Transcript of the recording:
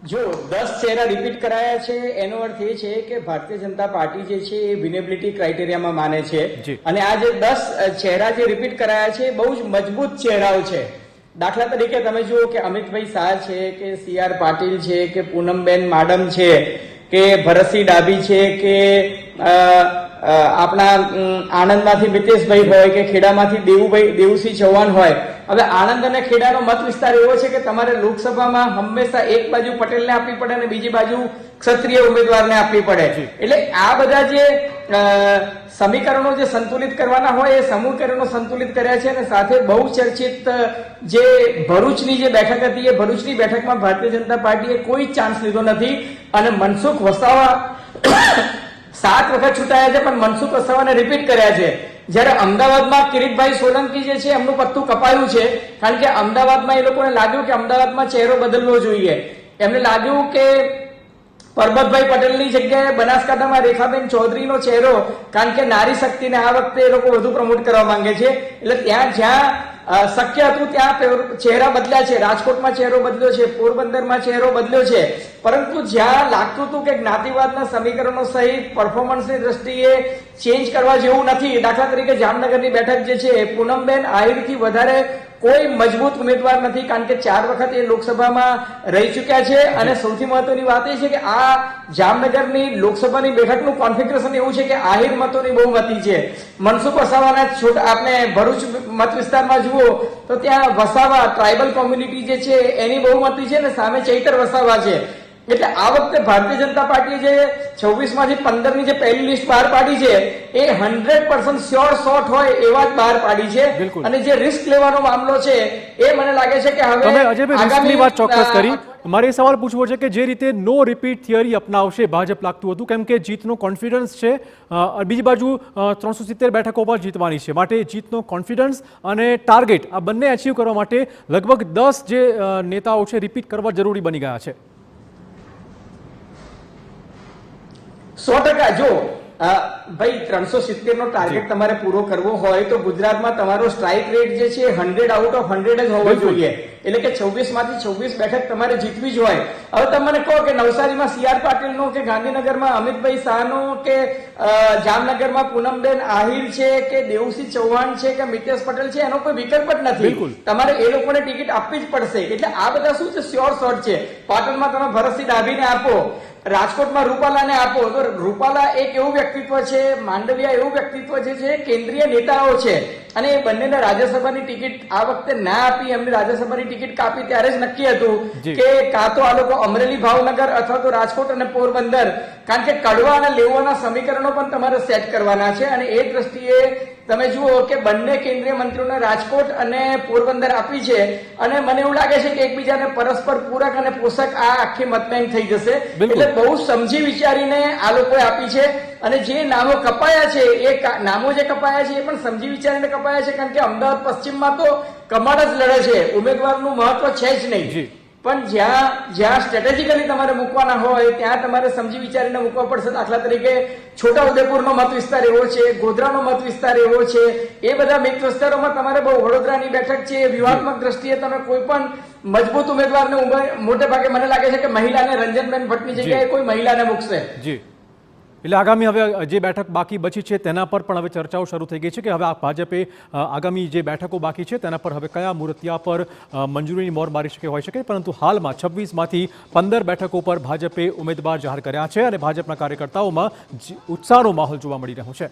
જો 10 ચહેરા રિપીટ કરાયા છે એનો અર્થ એ છે કે ભારતીય જનતા પાર્ટી જે છે એ વિનેબિલિટી ક્રાઇટેરિયામાં માને છે અને આ જે 10 ચહેરા જે રિપીટ કરાયા છે બહુ જ મજબૂત ચહેરાઓ છે। દાખલા તરીકે તમે જુઓ કે અમિતભાઈ શાહ છે કે CR પાટીલ છે કે પૂનમબેન માડમ છે કે ભરતસિંહ ડાભી છે કે આપણા આણંદમાંથી મિતેશભાઈ હોય કે ખેડામાંથી દેવુસિંહ ચૌહાણ હોય। હવે આણંદ અને ખેડાનો મત વિસ્તાર એવો છે કે તમારે લોકસભામાં હંમેશા એક બાજુ પટેલને આપવી પડે અને બીજી બાજુ ક્ષત્રિય ઉમેદવારને આપવી પડે। એટલે આ બધા જે સમીકરણો જે સંતુલિત કરવાના હોય એ સમીકરણો સંતુલિત કર્યા છે અને સાથે બહુ ચર્ચિત જે ભરૂચની જે બેઠક હતી એ ભરૂચની બેઠકમાં ભારતીય જનતા પાર્ટીએ કોઈ ચાન્સ લીધો નથી અને મનસુખ વસાવા 7 વખત ચૂંટાયા છે પણ મનસુખ વસાવાને રિપીટ કર્યા છે। જ્યારે અમદાવાદમાં કિરીટભાઈ સોલંકી જે છે એમનું પત્તું કપાયું છે કારણ કે અમદાવાદમાં એ લોકોને લાગ્યું કે અમદાવાદમાં ચહેરો બદલવો જોઈએ। એમને લાગ્યું કે પરબતભાઈ પટેલની જગ્યાએ બનાસકાંઠામાં રેખાબેન ચૌધરીનો ચહેરો કારણ કે નારી શક્તિને આ વખતે એ લોકો વધુ પ્રમોટ કરવા માંગે છે એટલે ત્યાં જ્યાં શક્ય હતું ત્યાં ચહેરા બદલ્યા છે। રાજકોટમાં ચહેરો બદલ્યો છે, પોરબંદરમાં ચહેરો બદલ્યો છે, પરંતુ જ્યાં લાગતું હતું કે જ્ઞાતિવાદના સમીકરણો સહિત પરફોર્મન્સની દ્રષ્ટિએ ચેન્જ કરવા જેવું નથી। દાખલા તરીકે જામનગરની બેઠક જે છે પૂનમબેન આહિરથી વધારે કોઈ મજબૂત ઉમેદવાર નથી કારણ કે 4 વખત એ લોકસભામાં રહી ચૂક્યા છે અને સૌથી મહત્વની વાત એ છે કે આ જામનગરની લોકસભાની બેઠકનું કોન્ફિગરેશન એવું છે કે આહિર મતોની બહુમતી છે। મનસુખ વસાવાના આપણે ભરૂચ મત વિસ્તારમાં જુઓ તો ત્યાં વસાવા ટ્રાઇબલ કોમ્યુનિટી જે છે એની બહુમતી છે ને સામે ચૈતર વસાવા છે। એટલે આ વખતે ભારતીય જનતા પાર્ટીએ જે 26 માંથી 15 ની જે પહેલી લિસ્ટ બહાર પાડી છે એ 100% શ્યોર શોટ હોય એવા જ બહાર પાડી છે અને જે રિસ્ક લેવાનો મામલો છે એ મને લાગે છે કે હવે તમે અજયભાઈ રિસ્કની વાત ચોક્કસ કરી। મારે એ સવાલ પૂછવો છે કે જે રીતે નો રિપીટ થિયરી અપનાવશે ભાજપ લાગતું હતું કેમ કે જીતનો કોન્ફિડન્સ છે, બીજી બાજુ 370 બેઠકો પર જીતવાની છે માટે જીતનો કોન્ફિડન્સ અને ટાર્ગેટ આ બંને અચીવ કરવા માટે લગભગ 10 જે નેતાઓ છે રિપીટ કરવા જરૂરી બની ગયા છે। 100% જો ભાઈ 370 નો ટાર્ગેટ તમારે પૂરો કરવો હોય તો ગુજરાતમાં તમારો સ્ટ્રાઇક રેટ જે છે 100 આઉટ ઓફ 100 જ હોવો જોઈએ। એટલે કે 26 માંથી 26 બેઠક તમારે જીતવી જ હોય। હવે તમે મને કહો કે નવસારીમાં CR પાટીલનો કે ગાંધીનગરમાં અમિતભાઈ શાહનો કે જામનગરમાં પૂનમબેન આહિર છે કે દેવુસિંહ ચૌહાણ છે કે મિતેશ પટેલ છે એનો કોઈ વિકલ્પ જ નથી। તમારે એ લોકોને ટિકિટ આપવી જ પડશે। એટલે આ બધા શું છે શ્યોર શોટ છે। પાટણમાં તમે ભરતસિંહ ડાભીને આપો, રાજકોટમાં રૂપાલાને આપો તો રૂપાલા એક એવું વ્યક્તિત્વ છે, માંડવિયા એવું વ્યક્તિત્વ જે છે કેન્દ્રીય નેતાઓ છે અને એ બંનેને રાજ્યસભાની ટિકિટ આ વખતે ના આપી, એમને રાજ્યસભાની ટિકિટ કાપી ત્યારે જ નક્કી હતું કે કાં તો આ લોકો અમરેલી ભાવનગર અથવા તો રાજકોટ અને પોરબંદર, કારણ કે કડવા અને લેવાના સમીકરણો પણ તમારે સેટ કરવાના છે અને એ દ્રષ્ટિએ તમે જુઓ કે બંને કેન્દ્રીય મંત્રીઓને રાજકોટ અને પોરબંદર આપી છે અને મને એવું લાગે છે કે એકબીજાને પરસ્પર પૂરક અને પોષક આ આખી મતબેંક થઈ જશે। એટલે બહુ સમજી વિચારીને આ લોકોએ આપી છે અને જે નામો કપાયા છે એ નામો જે કપાયા છે એ પણ સમજી વિચારીને કપાયા છે કારણ કે અમદાવાદ પશ્ચિમમાં તો કમાડ જ લડે છે, ઉમેદવારનું મહત્વ છે જ નહીં, પણ જ્યાં સ્ટ્રેટેજિકલી તમારે મૂકવાના હોય ત્યાં તમારે સમજી વિચારીને મૂકવા પડશે। દાખલા તરીકે છોટાઉદેપુરનો મત વિસ્તાર એવો છે, ગોધરાનો મત વિસ્તાર એવો છે, એ બધા મિક્સ વિસ્તારોમાં તમારે બહુ વડોદરાની બેઠક છે વ્યૂહાત્મક દ્રષ્ટિએ તમે કોઈ પણ મજબૂત ઉમેદવારને મોટે ભાગે મને લાગે છે કે મહિલાને રંજનબેન ભટ્ટની જગ્યાએ કોઈ મહિલાને મૂકશે। એટલે આગામી હવે જે બેઠક બાકી બચી છે તેના પર પણ હવે ચર્ચાઓ શરૂ થઈ ગઈ છે કે હવે આ ભાજપે આગામી જે બેઠકો બાકી છે તેના પર હવે કયા મુહૂર્તિયા પર મંજૂરીની મોર મારી શકે હોઈ શકે, પરંતુ હાલમાં 26 માંથી 15 બેઠકો પર ભાજપે ઉમેદવાર જાહેર કર્યા છે અને ભાજપના કાર્યકર્તાઓમાં ઉત્સાહનો માહોલ જોવા મળી રહ્યો છે।